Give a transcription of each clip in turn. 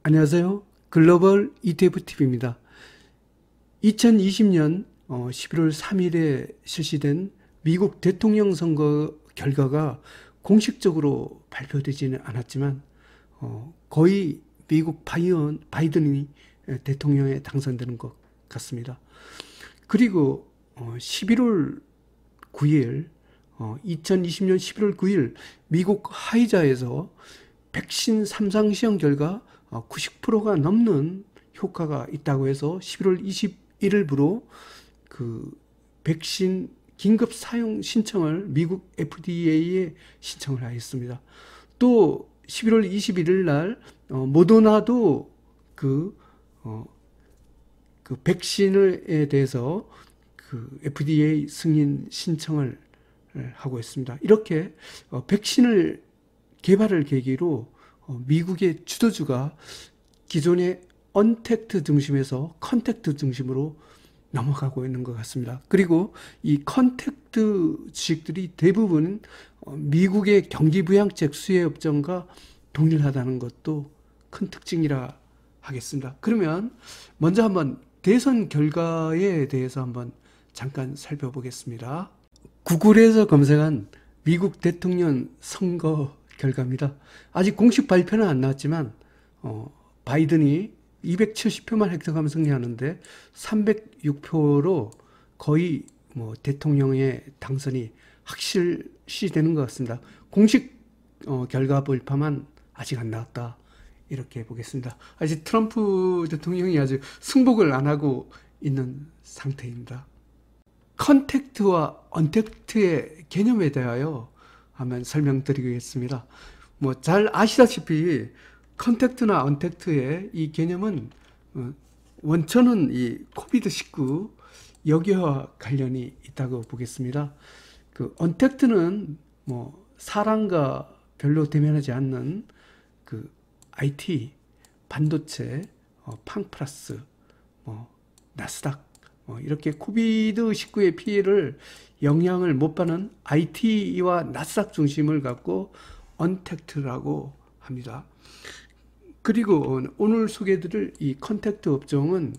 안녕하세요. 글로벌 ETFTV입니다. 2020년 11월 3일에 실시된 미국 대통령 선거 결과가 공식적으로 발표되지는 않았지만 거의 미국 바이든이 대통령에 당선되는 것 같습니다. 그리고 11월 9일 2020년 11월 9일 미국 화이자에서 백신 3상 시험 결과 90%가 넘는 효과가 있다고 해서 11월 21일부로 그 백신 긴급 사용 신청을 미국 FDA에 신청을 하였습니다. 또 11월 21일 날 모더나도 그 백신에 대해서 그 FDA 승인 신청을 하고 있습니다. 이렇게 백신을 개발을 계기로 미국의 주도주가 기존의 언택트 중심에서 컨택트 중심으로 넘어가고 있는 것 같습니다. 그리고 이 컨택트 주식들이 대부분 미국의 경기부양책 수혜업종과 동일하다는 것도 큰 특징이라 하겠습니다. 그러면 먼저 한번 대선 결과에 대해서 한번 잠깐 살펴보겠습니다. 구글에서 검색한 미국 대통령 선거 결과입니다. 아직 공식 발표는 안 나왔지만 바이든이 270표만 획득하면 승리하는데 306표로 거의 대통령의 당선이 확실시 되는 것 같습니다. 공식 결과 발표만 아직 안 나왔다, 이렇게 보겠습니다. 아직 트럼프 대통령이 아직 승복을 안 하고 있는 상태입니다. 컨택트와 언택트의 개념에 대하여 한번 설명드리겠습니다. 잘 아시다시피 컨택트나 언택트의 이 개념은 원천은 이 코비드-19 여기와 관련이 있다고 보겠습니다. 그 언택트는 사람과 별로 대면하지 않는 그 IT, 반도체, 팡플러스, 나스닥 이렇게 코비드-19의 피해를 영향을 못 받는 IT와 나스닥 중심을 갖고 언택트라고 합니다. 그리고 오늘 소개해드릴 이 컨택트 업종은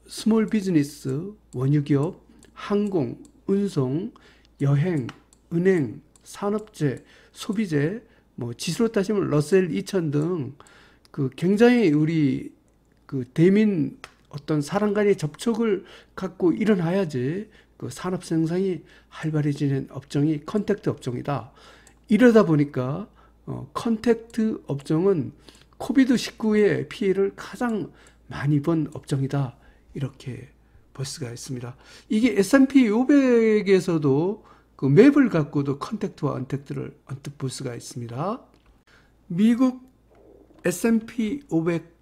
스몰 비즈니스, 원유기업, 항공, 운송, 여행, 은행, 산업재, 소비재, 지수로 따지면 러셀 2000 등 그 굉장히 우리 그 대민 어떤 사람 간의 접촉을 갖고 일어나야지 그 산업 생산이 활발해지는 업종이 컨택트 업종이다. 이러다 보니까 컨택트 업종은 코비드-19의 피해를 가장 많이 본 업종이다, 이렇게 볼 수가 있습니다. 이게 S&P 500에서도 그 맵을 갖고도 컨택트와 언택트를 언뜻 볼 수가 있습니다. 미국 S&P 500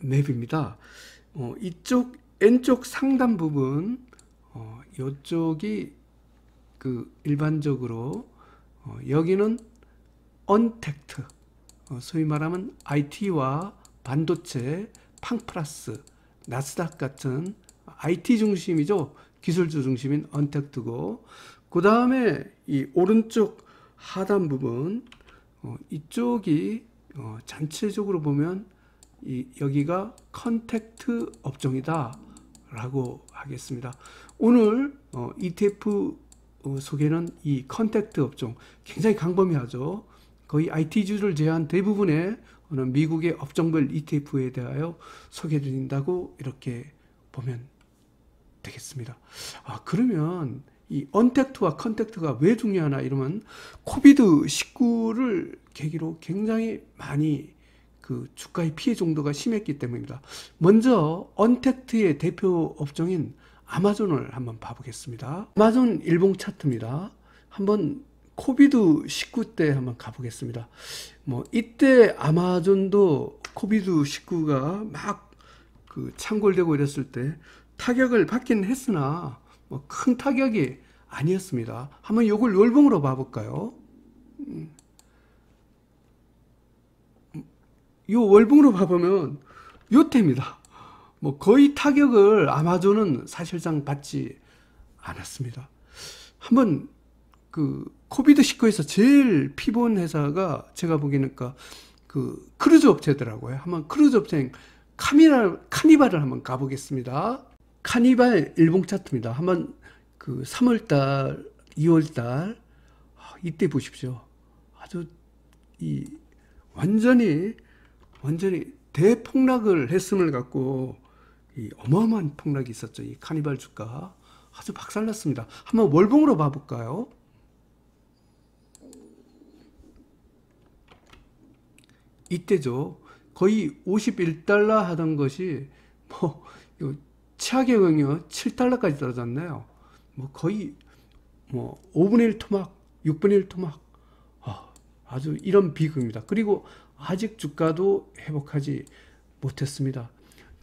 맵입니다. 이쪽 왼쪽 상단 부분, 이쪽이 그 일반적으로 여기는 언택트, 소위 말하면 IT와 반도체, 팡플러스, 나스닥 같은 IT 중심이죠. 기술주 중심인 언택트고, 그 다음에 이 오른쪽 하단 부분, 이쪽이 전체적으로 보면 여기가 컨택트 업종이다 라고 하겠습니다. 오늘 ETF 소개는 이 컨택트 업종 굉장히 광범위하죠. 거의 IT주를 제외한 대부분의 미국의 업종별 ETF에 대하여 소개드린다고 이렇게 보면 되겠습니다. 그러면 이 언택트와 컨택트가 왜 중요하나 이러면 코비드-19를 계기로 굉장히 많이 그 주가의 피해 정도가 심했기 때문입니다. 먼저 언택트의 대표 업종인 아마존을 한번 봐보겠습니다. 아마존 일봉 차트입니다. 한번 코비드-19 때 한번 가보겠습니다. 이때 아마존도 코비드-19가 막 그 창궐되고 이랬을 때 타격을 받긴 했으나 큰 타격이 아니었습니다. 한번 이걸 월봉으로 봐볼까요? 이 월봉으로 봐보면 요때입니다. 거의 타격을 아마존은 사실상 받지 않았습니다. 한번 그 코비드-19에서 제일 피본 회사가 제가 보기에는 그 크루즈 업체더라고요. 한번 크루즈 업체 카니발을 한번 가보겠습니다. 카니발 일봉 차트입니다. 한번 그 3월달, 2월달 이때 보십시오. 아주 이 완전히 대폭락을 했음을 갖고 이 어마어마한 폭락이 있었죠. 이 카니발 주가 아주 박살났습니다. 한번 월봉으로 봐볼까요? 이때죠. 거의 51달러 하던 것이 뭐 최악의 경우 7달러까지 떨어졌네요. 뭐 거의 뭐 5분의 1 토막, 6분의 1 토막. 아주 이런 비극입니다. 그리고 아직 주가도 회복하지 못했습니다.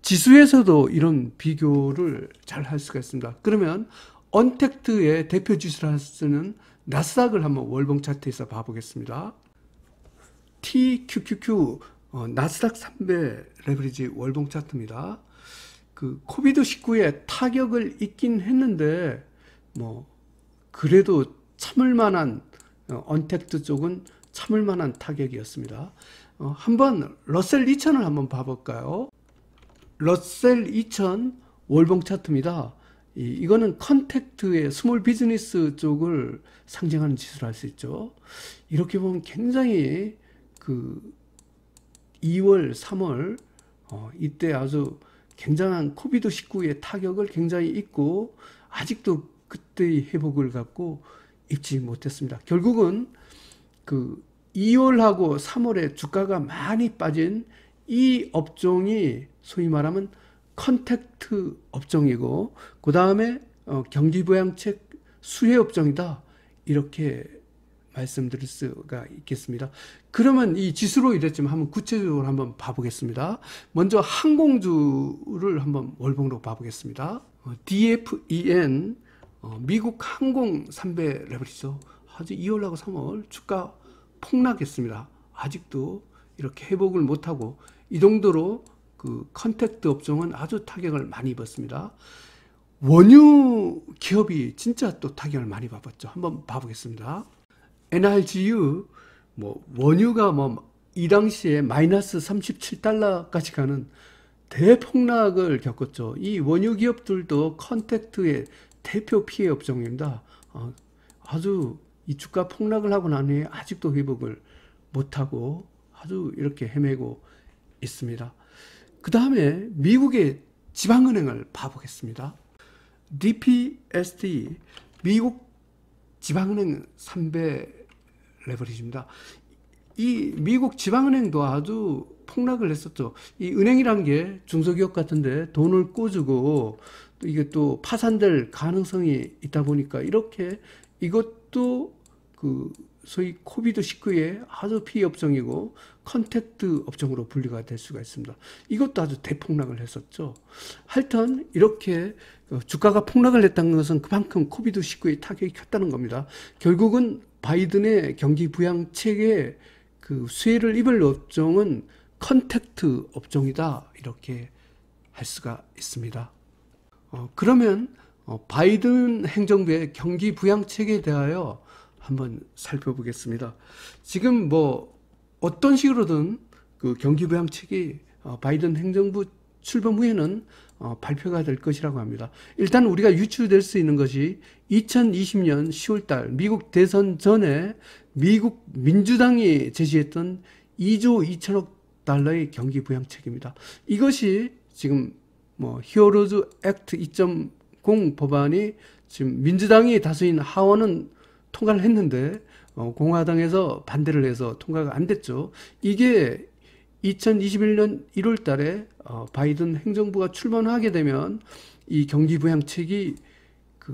지수에서도 이런 비교를 잘 할 수가 있습니다. 그러면 언택트의 대표 지수라 쓰는 나스닥을 한번 월봉 차트에서 봐보겠습니다. TQQQ 나스닥 300 레버리지 월봉 차트입니다. 그 코비드 19에 타격을 입긴 했는데 뭐 그래도 참을 만한 언택트 쪽은 참을 만한 타격이었습니다. 한번 러셀 2000을 한번 봐볼까요? 러셀 2000 월봉 차트입니다. 이거는 컨택트의 스몰 비즈니스 쪽을 상징하는 지수를 할 수 있죠. 이렇게 보면 굉장히 그 2월, 3월 이때 아주 굉장한 코비드 19의 타격을 굉장히 입고 아직도 그때의 회복을 갖고 입지 못했습니다. 결국은 그 2월하고 3월에 주가가 많이 빠진 이 업종이 소위 말하면 컨택트 업종이고 그 다음에 경기부양책 수혜 업종이다 이렇게 말씀드릴 수가 있겠습니다. 그러면 이 지수로 이랬지만 한번 구체적으로 한번 봐보겠습니다. 먼저 항공주를 한번 월봉으로 봐보겠습니다. DFEN 미국 항공 300 레버리지죠. 아주 2월하고 3월 주가 폭락했습니다. 아직도 이렇게 회복을 못하고 이 정도로 그 컨택트 업종은 아주 타격을 많이 입었습니다. 원유 기업이 진짜 또 타격을 많이 받았죠. 한번 봐보겠습니다. NRGU 뭐 원유가 뭐 이 당시에 마이너스 37달러까지 가는 대폭락을 겪었죠. 이 원유 기업들도 컨택트의 대표 피해 업종입니다. 아주 이 주가 폭락을 하고 난 후에 아직도 회복을 못하고 아주 이렇게 헤매고 있습니다. 그 다음에 미국의 지방은행을 봐보겠습니다. DPST 미국 지방은행 300 레버리지입니다. 이 미국 지방은행도 아주 폭락을 했었죠. 이 은행이란 게 중소기업 같은데 돈을 꿔주고 또 이게 또 파산될 가능성이 있다 보니까 이렇게 이것도 그 소위 코비드 19의 아주 피해 업종이고 컨택트 업종으로 분류가 될 수가 있습니다. 이것도 아주 대폭락을 했었죠. 하여튼 이렇게 주가가 폭락을 했다는 것은 그만큼 코비드 19의 타격이 컸다는 겁니다. 결국은 바이든의 경기 부양책에 그 수혜를 입을 업종은 컨택트 업종이다 이렇게 할 수가 있습니다. 그러면 바이든 행정부의 경기 부양책에 대하여 한번 살펴보겠습니다. 지금 뭐 어떤 식으로든 그 경기 부양책이 바이든 행정부 출범 후에는 발표가 될 것이라고 합니다. 일단 우리가 유추될 수 있는 것이 2020년 10월달 미국 대선 전에 미국 민주당이 제시했던 2조 2천억 달러의 경기 부양책입니다. 이것이 지금 뭐 히어로즈 액트 2.0 법안이 지금 민주당이 다수인 하원은 통과를 했는데 공화당에서 반대를 해서 통과가 안 됐죠. 이게 2021년 1월 달에 바이든 행정부가 출범하게 되면 이 경기부양책이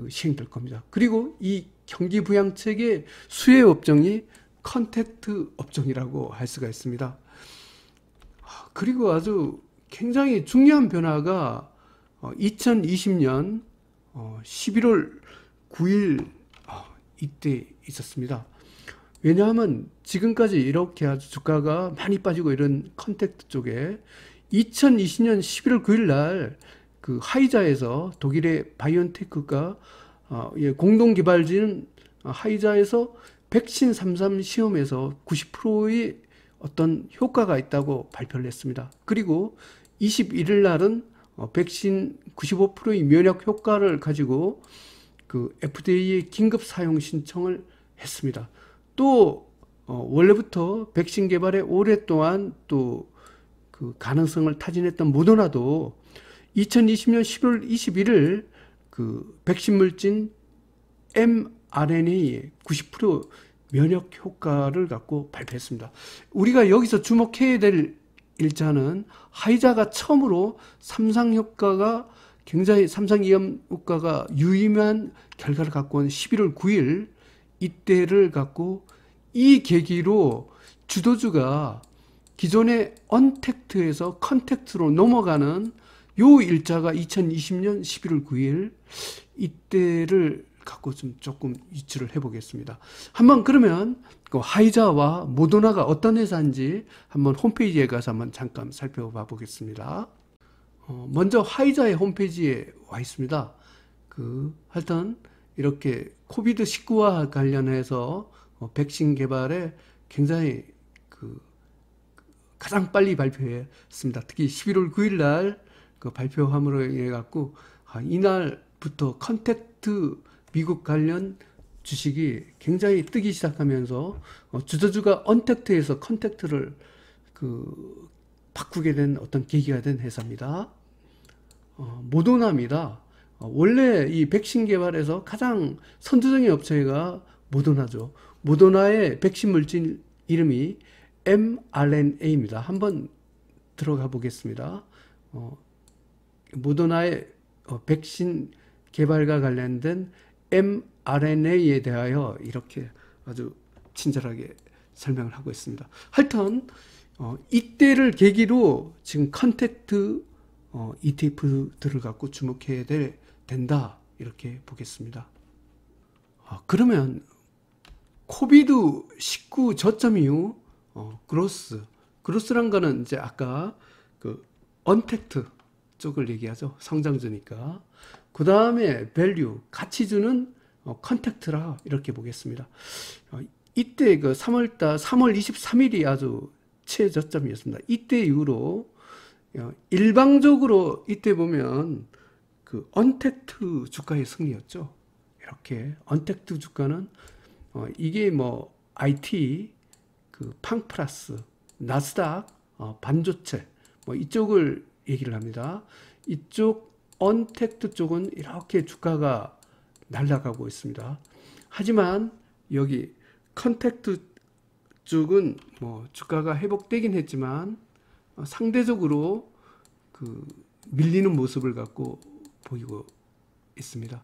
시행될 겁니다. 그리고 이 경기부양책의 수혜 업종이 컨택트 업종이라고 할 수가 있습니다. 그리고 아주 굉장히 중요한 변화가 2020년 11월 9일 이때 있었습니다. 왜냐하면 지금까지 이렇게 아주 주가가 많이 빠지고 이런 컨택트 쪽에 2020년 11월 9일 날 그 화이자에서 독일의 바이온테크가 공동 개발진 화이자에서 백신 33 시험에서 90%의 어떤 효과가 있다고 발표를 했습니다. 그리고 21일 날은 백신 95%의 면역 효과를 가지고 그 FDA에 긴급 사용 신청을 했습니다. 또 원래부터 백신 개발에 오랫동안 또 그 가능성을 타진했던 모더나도 2020년 11월 21일 그 백신 물질 mRNA의 90% 면역 효과를 갖고 발표했습니다. 우리가 여기서 주목해야 될 일자는 화이자가 처음으로 삼상 위험 효과가 유의미한 결과를 갖고 온 11월 9일 이때를 갖고 이 계기로 주도주가 기존의 언택트에서 컨택트로 넘어가는 요 일자가 2020년 11월 9일 이때를 갖고 좀 조금 유추를 해보겠습니다. 한번 그러면 그 화이자와 모더나가 어떤 회사인지 한번 홈페이지에 가서 한번 잠깐 살펴봐 보겠습니다. 먼저 화이자의 홈페이지에 와 있습니다. 하여튼 이렇게 코비드19와 관련해서 백신 개발에 굉장히 가장 빨리 발표했습니다. 특히 11월 9일 날 그 발표함으로 인해 갖고 이날부터 컨택트 미국 관련 주식이 굉장히 뜨기 시작하면서 주도주가 언택트에서 컨택트를 바꾸게 된 어떤 계기가 된 회사입니다. 모더나입니다. 원래 이 백신 개발에서 가장 선두적인 업체가 모더나죠. 모더나의 백신 물질 이름이 mRNA입니다. 한번 들어가 보겠습니다. 모더나의 백신 개발과 관련된 mRNA에 대하여 이렇게 아주 친절하게 설명을 하고 있습니다. 하여튼 이때를 계기로 지금 컨택트 ETF들을 갖고 주목해야 된다 이렇게 보겠습니다. 그러면 코비드19 저점 이후 그로스란 거는 이제 아까 그 언택트 쪽을 얘기하죠. 성장주니까. 그 다음에 밸류, 가치주는 컨택트라 이렇게 보겠습니다. 이때 그 3월 23일이 아주 최저점이었습니다. 이때 이후로 일방적으로 이때 보면 그 언택트 주가의 승리였죠. 이렇게 언택트 주가는 이게 뭐 IT, 그 팡플러스, 나스닥, 반도체 뭐 이쪽을 얘기를 합니다. 이쪽 언택트 쪽은 이렇게 주가가 날아가고 있습니다. 하지만 여기 컨택트 쪽은 뭐 주가가 회복되긴 했지만 상대적으로 그 밀리는 모습을 갖고 보이고 있습니다.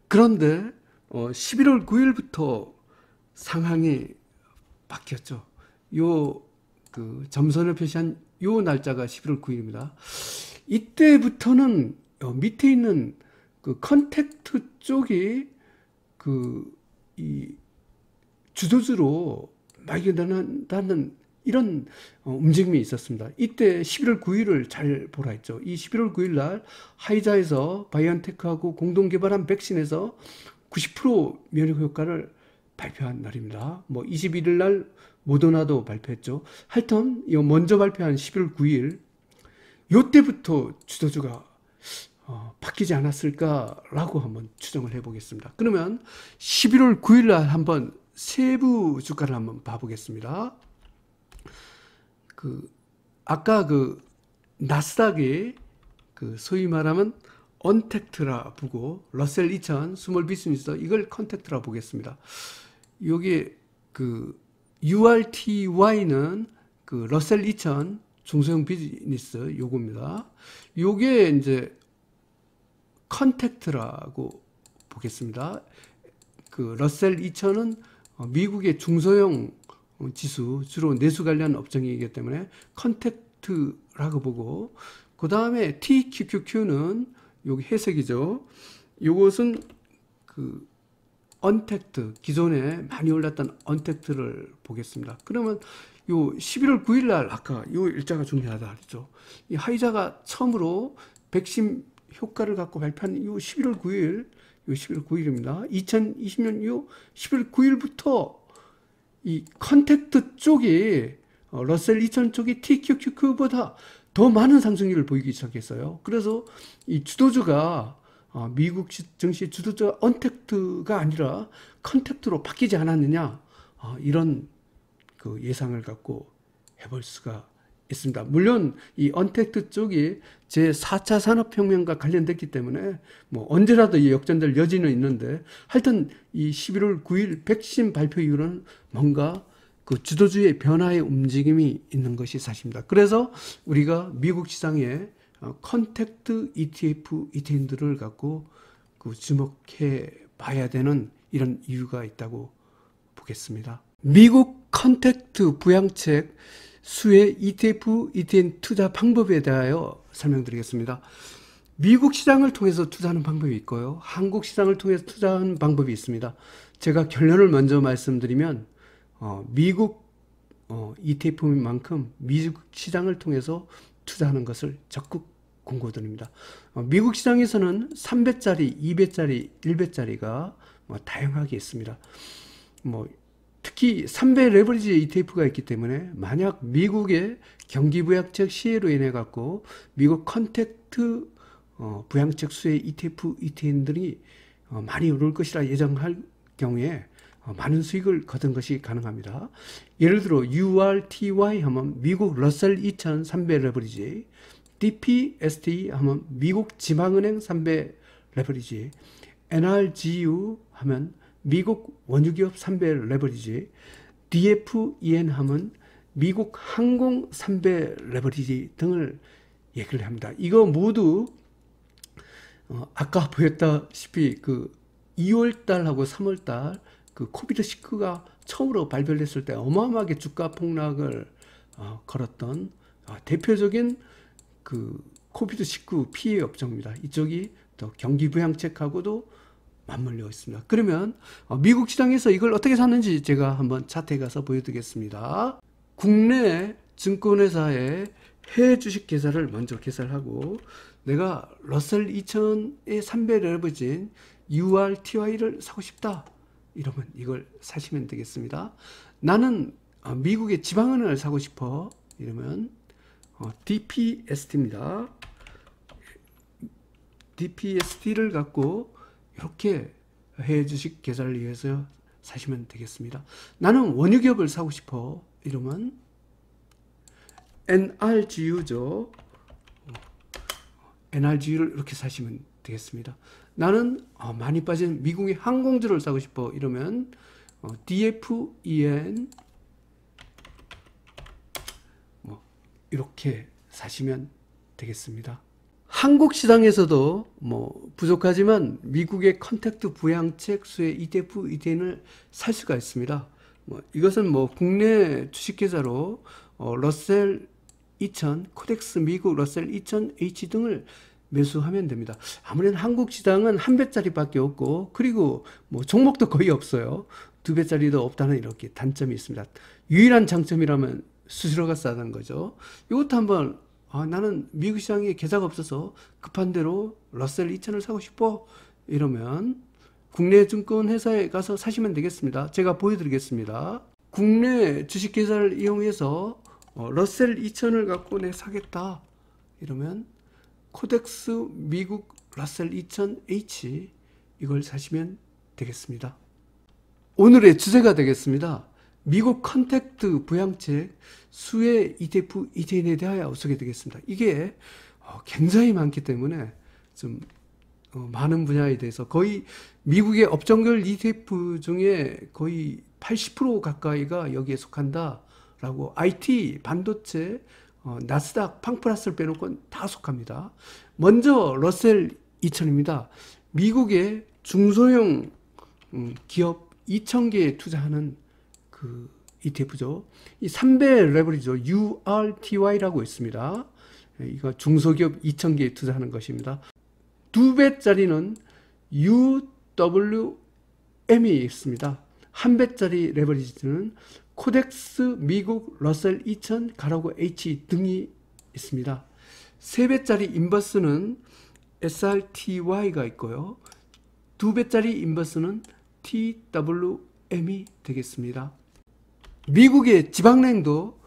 그런데 11월 9일부터 상황이 바뀌었죠. 그 점선을 표시한 요 날짜가 11월 9일입니다. 이때부터는 밑에 있는 그 컨택트 쪽이 이 주도주로 발견되는 이런 움직임이 있었습니다. 이때 11월 9일을 잘 보라 했죠. 이 11월 9일 날 화이자에서 바이언테크하고 공동 개발한 백신에서 90% 면역 효과를 발표한 날입니다. 뭐 21일 날 모더나도 발표했죠. 하여튼 먼저 발표한 11월 9일 요때부터 주도주가 바뀌지 않았을까라고 한번 추정을 해보겠습니다. 그러면 11월 9일 날 한번 세부 주가를 한번 봐보겠습니다. 아까 나스닥이 소위 말하면 언택트라 보고 러셀 2000 스몰 비즈니스 이걸 컨택트라 보겠습니다. 여기 URTY는 러셀 2000 중소형 비즈니스 요겁니다. 요게 이제 컨택트라고 보겠습니다. 러셀 2000은 미국의 중소형 지수, 주로 내수 관련 업종이기 때문에 컨택트라고 보고, 그 다음에 TQQQ는 여기 회색이죠. 요것은 언택트, 기존에 많이 올랐던 언택트를 보겠습니다. 그러면 요 11월 9일 날 아까 요 일자가 중요하다 그랬죠. 이 화이자가 처음으로 백신 효과를 갖고 발표한 요 11월 9일, 요 11월 9일입니다. 2020년 요 11월 9일부터 이 컨택트 쪽이 러셀 2000 쪽이 TQQQ보다 더 많은 상승률을 보이기 시작했어요. 그래서 이 주도주가 미국 증시 주도주가 언택트가 아니라 컨택트로 바뀌지 않았느냐, 이런 그 예상을 갖고 해볼 수가 있습니다. 물론 이 언택트 쪽이 제4차 산업혁명과 관련됐기 때문에 뭐 언제라도 이 역전될 여지는 있는데, 하여튼 이 11월 9일 백신 발표 이후로는 뭔가 그 주도주의 변화의 움직임이 있는 것이 사실입니다. 그래서 우리가 미국 시장에 컨택트 ETF, ETN들을 갖고 그 주목해 봐야 되는 이런 이유가 있다고 보겠습니다. 미국 컨택트 부양책 수혜 ETF, ETN 투자 방법에 대하여 설명드리겠습니다. 미국 시장을 통해서 투자하는 방법이 있고요, 한국 시장을 통해서 투자하는 방법이 있습니다. 제가 결론을 먼저 말씀드리면 미국 ETF인 만큼 미국 시장을 통해서 투자하는 것을 적극 권고드립니다. 미국 시장에서는 3배짜리, 2배짜리, 1배짜리가 다양하게 있습니다. 특히 3배 레버리지 ETF가 있기 때문에 만약 미국의 경기 부양책 시혜로 인해 갖고 미국 컨택트 부양책 수혜 ETF, ETN들이 많이 오를 것이라 예상할 경우에 많은 수익을 거둔 것이 가능합니다. 예를 들어 URTY 하면 미국 러셀 2000 3배 레버리지, DPST 하면 미국 지방은행 3배 레버리지, NRGU 하면 미국 원유기업 3배 레버리지, DFEN 하면 미국 항공 3배 레버리지 등을 얘기를 합니다. 이거 모두 아까 보였다시피 그 2월달하고 3월달 그 코비드19가 처음으로 발별됐을 때 어마어마하게 주가 폭락을 걸었던 대표적인 그 코비드19 피해 업종입니다. 이쪽이 또 경기 부양책하고도 맞물려 있습니다. 그러면 미국 시장에서 이걸 어떻게 샀는지 제가 한번 차트에 가서 보여드리겠습니다. 국내 증권회사의 해외 주식 계좌를 먼저 계산하고, 내가 러셀 2000의 3배 레버리지인 URTY를 사고 싶다 이러면 이걸 사시면 되겠습니다. 나는 미국의 지방은행을 사고 싶어 이러면 DPST입니다. DPST를 갖고 이렇게 해외 주식 계좌를 이용해서 사시면 되겠습니다. 나는 원유기업을 사고 싶어 이러면 NRGU죠. NRGU를 이렇게 사시면 되겠습니다. 나는 많이 빠진 미국의 항공주를 사고 싶어 이러면 DFEN 이렇게 사시면 되겠습니다. 한국 시장에서도 부족하지만 미국의 컨택트 부양책 수혜 ETF, ETN을 살 수가 있습니다. 이것은 국내 주식 계좌로 러셀 2000, 코덱스 미국 러셀 2000H 등을 매수하면 됩니다. 아무래도 한국 시장은 한 배짜리밖에 없고, 그리고 종목도 거의 없어요. 두 배짜리도 없다는 이렇게 단점이 있습니다. 유일한 장점이라면 수수료가 싸다는 거죠. 이것도 한번 나는 미국 시장에 계좌가 없어서 급한 대로 러셀 2000을 사고 싶어 이러면 국내 증권 회사에 가서 사시면 되겠습니다. 제가 보여드리겠습니다. 국내 주식 계좌를 이용해서 러셀 2000을 갖고 내 사겠다 이러면 코덱스 미국 러셀 2000H 이걸 사시면 되겠습니다. 오늘의 주제가 되겠습니다. 미국 컨택트 부양책 수혜 ETF, ETN에 대하여 소개 되겠습니다. 이게 굉장히 많기 때문에 좀 많은 분야에 대해서 거의 미국의 업종별 ETF 중에 거의 80% 가까이가 여기에 속한다라고, IT, 반도체, 나스닥, 팡플러스를 빼놓고 다 속합니다. 먼저 러셀 2000입니다. 미국의 중소형 기업 2000개에 투자하는 그 ETF죠. 이 3배 레버리지죠. URTY라고 있습니다. 이거 중소기업 2000개에 투자하는 것입니다. 2배짜리는 UWM이 있습니다. 1배짜리 레버리지는 코덱스 미국 러셀 2000 가라고 H 등이 있습니다. 3배짜리 인버스는 SRTY가 있고요. 2배짜리 인버스는 TWM이 되겠습니다. 미국의 지방은행도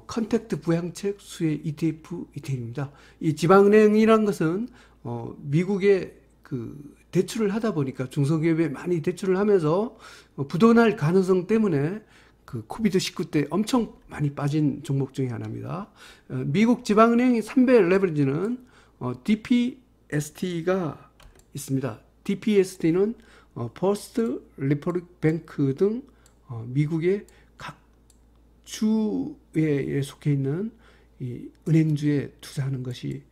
컨택트 부양책 수혜 ETF 이태입니다. 이 지방은행이란 것은 미국의 그 대출을 하다 보니까 중소기업에 많이 대출을 하면서 부도날 가능성 때문에 그 코비드19 때 엄청 많이 빠진 종목 중에 하나입니다. 미국 지방은행의 3배 레버리지는 DPST가 있습니다. DPST는 퍼스트 리퍼블릭 뱅크 등 미국의 각 주에 속해 있는 이 은행주에 투자하는 것이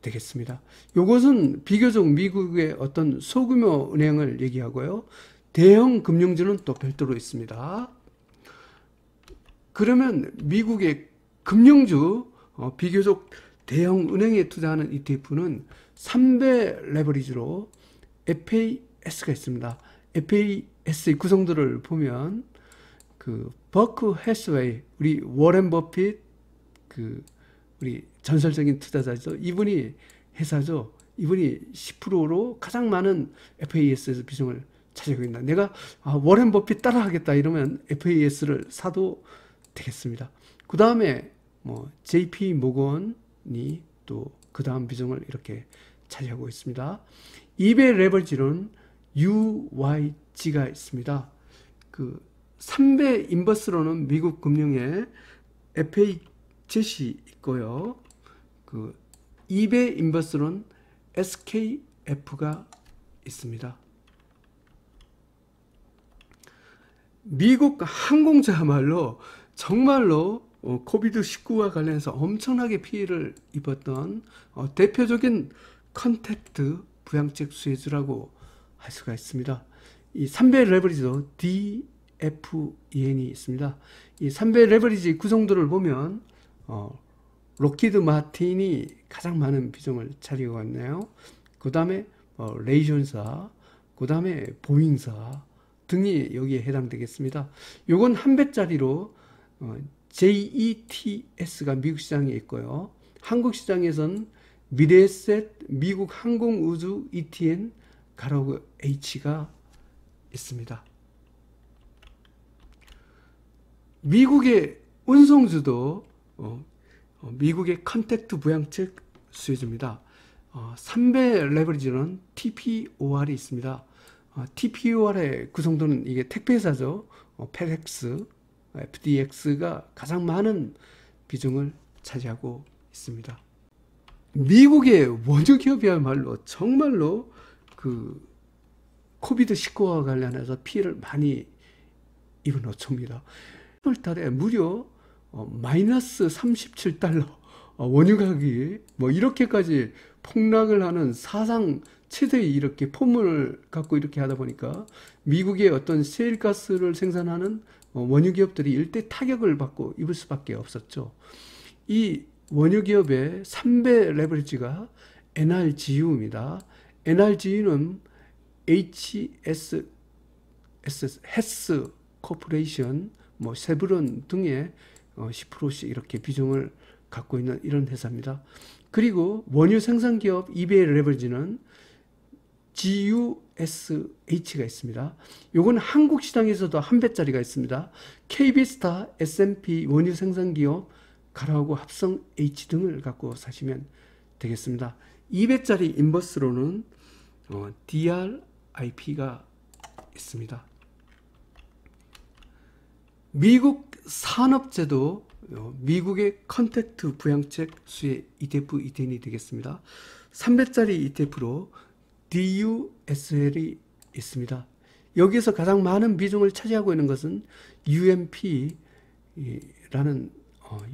되겠습니다. 이것은 비교적 미국의 어떤 소규모 은행을 얘기하고요. 대형 금융주는 또 별도로 있습니다. 그러면 미국의 금융주 비교적 대형 은행에 투자하는 ETF는 3배 레버리지로 FAS가 있습니다. FAS의 구성들을 보면 그 버크 해스웨이, 우리 워렌 버핏, 그 우리 전설적인 투자자죠. 이분이 회사죠. 이분이 10%로 가장 많은 FAS에서 비중을 차지하고 있다. 내가 워렌 버핏 따라하겠다 이러면 FAS를 사도 되겠습니다. 그 다음에 뭐 JP 모건이 또 그 다음 비중을 이렇게 차지하고 있습니다. 2배 레버리지는 UYG가 있습니다. 그 3배 인버스로는 미국 금융의 FAzet이 있고요. 그 2배 인버스로는 SKF가 있습니다. 미국 항공사야말로 정말로 코비드19와 관련해서 엄청나게 피해를 입었던 대표적인 컨택트 부양책 수혜주라고 할 수가 있습니다. 이 3배 레버리지도 DFEN이 있습니다. 이 3배 레버리지 구성들을 보면 록히드 마틴이 가장 많은 비중을 차지하고 있네요. 그 다음에 레이존사, 그 다음에 보잉사 등이 여기에 해당되겠습니다. 요건 한 배짜리로 JETS가 미국 시장에 있고요. 한국 시장에선 미래에셋 미국 항공우주 ETN 가로그 H가 있습니다. 미국의 운송주도 미국의 컨택트 부양책 수혜주입니다. 3배 레버리지는 TPOR이 있습니다. TPOR의 구성도는 이게 택배사죠. FedEx, FDX가 가장 많은 비중을 차지하고 있습니다. 미국의 원유 기업이야말로 정말로 그 코비드19와 관련해서 피해를 많이 입은 어초입니다. 1월달에 무려 마이너스 37달러 원유 가격이 뭐 이렇게까지 폭락을 하는 사상 최대의 이렇게 폭문을 갖고 이렇게 하다 보니까 미국의 어떤 셰일가스를 생산하는 원유 기업들이 일대 타격을 받고 입을 수밖에 없었죠. 이 원유 기업의 3배 레버리지가 NRGU입니다. NRGU는 HSS 헬스 코퍼레이션, 뭐 세브론 등의 10%씩 이렇게 비중을 갖고 있는 이런 회사입니다. 그리고 원유 생산 기업 2배 레버리지는 GUSH가 있습니다. 요건 한국 시장에서도 한 배짜리가 있습니다. KB스타, S&P 원유 생산 기업 가로하고 합성 H 등을 갖고 사시면 되겠습니다. 2배짜리 인버스로는 DRIP가 있습니다. 미국 산업재도 미국의 컨택트 부양책 수혜 ETF ETN이 되겠습니다. 3배짜리 ETF로 DUSL이 있습니다. 여기에서 가장 많은 비중을 차지하고 있는 것은 UMP라는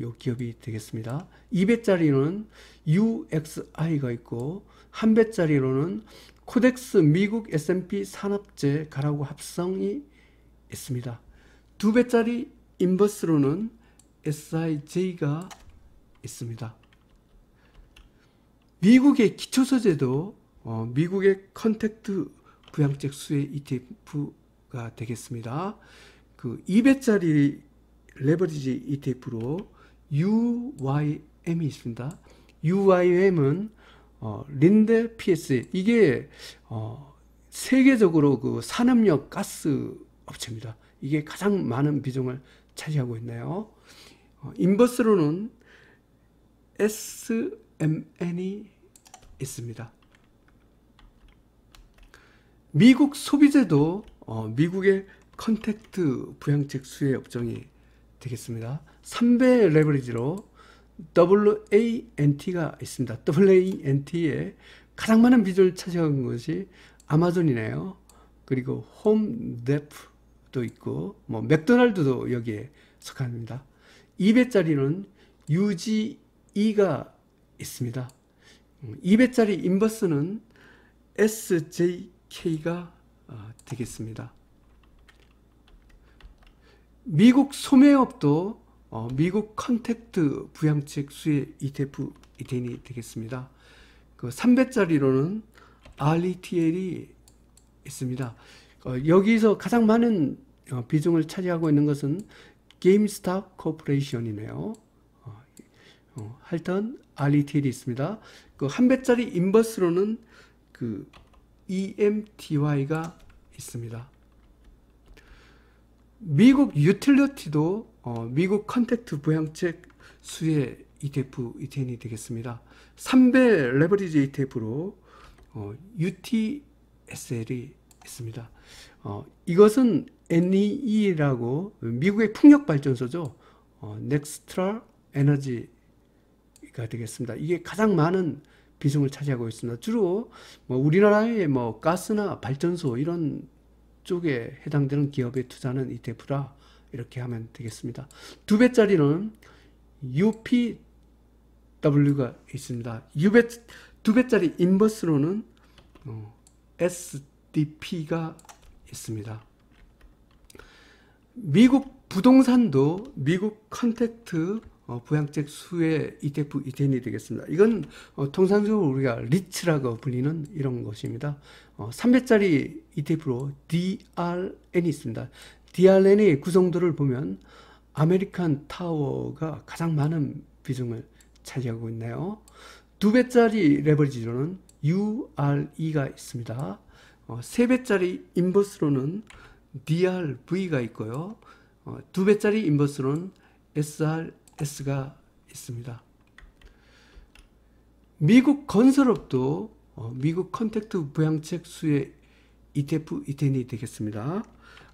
요 기업이 되겠습니다. 2배짜리는 UXI가 있고 1배짜리로는 코덱스 미국 S&P 산업재 가라고 합성이 있습니다. 2배짜리 인버스로는 SIJ가 있습니다. 미국의 기초소재도 미국의 컨택트 부양책 수혜 ETF가 되겠습니다. 그 2배짜리 레버리지 ETF로 UYM이 있습니다. UYM은 린데 PS, 이게 세계적으로 그 산업용 가스 업체입니다. 이게 가장 많은 비중을 차지하고 있네요. 인버스로는 SMN이 있습니다. 미국 소비재도 미국의 컨택트 부양책 수혜 업종이 되겠습니다. 3배 레버리지로 WANT가 있습니다. WANT에 가장 많은 비중을 차지하는 것이 아마존이네요. 그리고 홈데프도 있고 맥도날드도 여기에 속합니다. 2배짜리는 UGE가 있습니다. 2배짜리 인버스는 SJK가 되겠습니다. 미국 소매업도 미국 컨택트 부양책 수혜 ETF 이태인이 되겠습니다. 그 3배짜리로는 RETL이 있습니다. 여기서 가장 많은 비중을 차지하고 있는 것은 게임스탑 코퍼레이션이네요. 하여튼 RETL이 있습니다. 그 1배짜리 인버스로는 그 EMTY가 있습니다. 미국 유틸리티도 미국 컨택트 부양책 수혜 ETF 이태인이 되겠습니다. 3배 레버리지 ETF로 UTSL이 있습니다. 이것은 NEE라고 미국의 풍력발전소죠. 넥스트라 에너지가 되겠습니다. 이게 가장 많은 비중을 차지하고 있습니다. 주로 우리나라의 가스나 발전소 이런 쪽에 해당되는 기업에 투자하는 ETF라 이렇게 하면 되겠습니다. 2배짜리는 UPW가 있습니다. 2배짜리 인버스로는 SDP가 있습니다. 미국 부동산도 미국 컨택트 부양책 수혜 ETF 이태인이 되겠습니다. 이건 통상적으로 우리가 리츠라고 불리는 이런 것입니다. 3배짜리 ETF로 DRN이 있습니다. DRN의 구성도를 보면 아메리칸 타워가 가장 많은 비중을 차지하고 있네요. 2배짜리 레버리지로는 URE가 있습니다. 3배짜리 인버스로는 DRV가 있고요. 2배짜리 인버스로는 SRS가 있습니다. 미국 건설업도 미국 컨택트 부양책 수혜 ETF 이태인이 되겠습니다.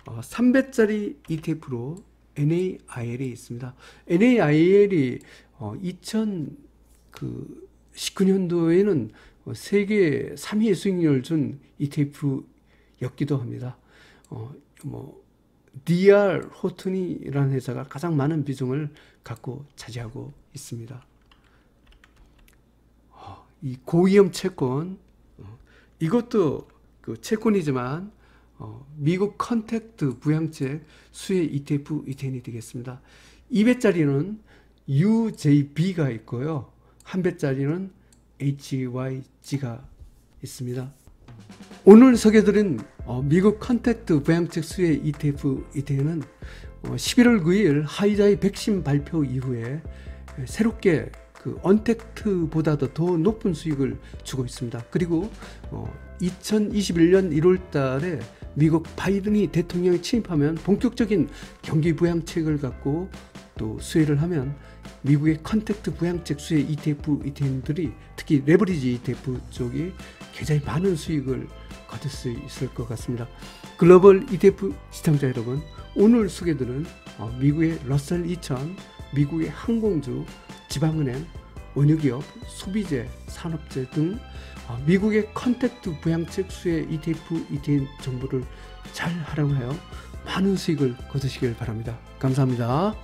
3배짜리 ETF로 NAIL이 있습니다. NAIL이 2019년도에는 세계 3위 수익률을 준 ETF였기도 합니다. DR 호튼이라는 회사가 가장 많은 비중을 갖고 차지하고 있습니다. 이 고위험 채권, 이것도 그 채권이지만 미국 컨택트 부양책 수혜 ETF 이태인이 되겠습니다. 2배짜리는 UJB가 있고요. 1배짜리는 HYG가 있습니다. 오늘 소개드린 미국 컨택트 부양책 수혜 ETF 이태인은 11월 9일 화이자의 백신 발표 이후에 새롭게 그 언택트보다도 더 높은 수익을 주고 있습니다. 그리고 2021년 1월 달에 미국 바이든이 대통령이 취임하면 본격적인 경기 부양책을 갖고 또 수혜를 하면 미국의 컨택트 부양책 수혜 ETF 이태인들이 특히 레버리지 ETF 쪽이 굉장히 많은 수익을 거둘 수 있을 것 같습니다. 글로벌 ETF 시청자 여러분, 오늘 소개드린 미국의 러셀 2000, 미국의 항공주, 지방은행, 원유기업, 소비재, 산업재 등 미국의 컨택트 부양책 수혜 ETF 이태인 정보를 잘 활용하여 많은 수익을 거두시길 바랍니다. 감사합니다.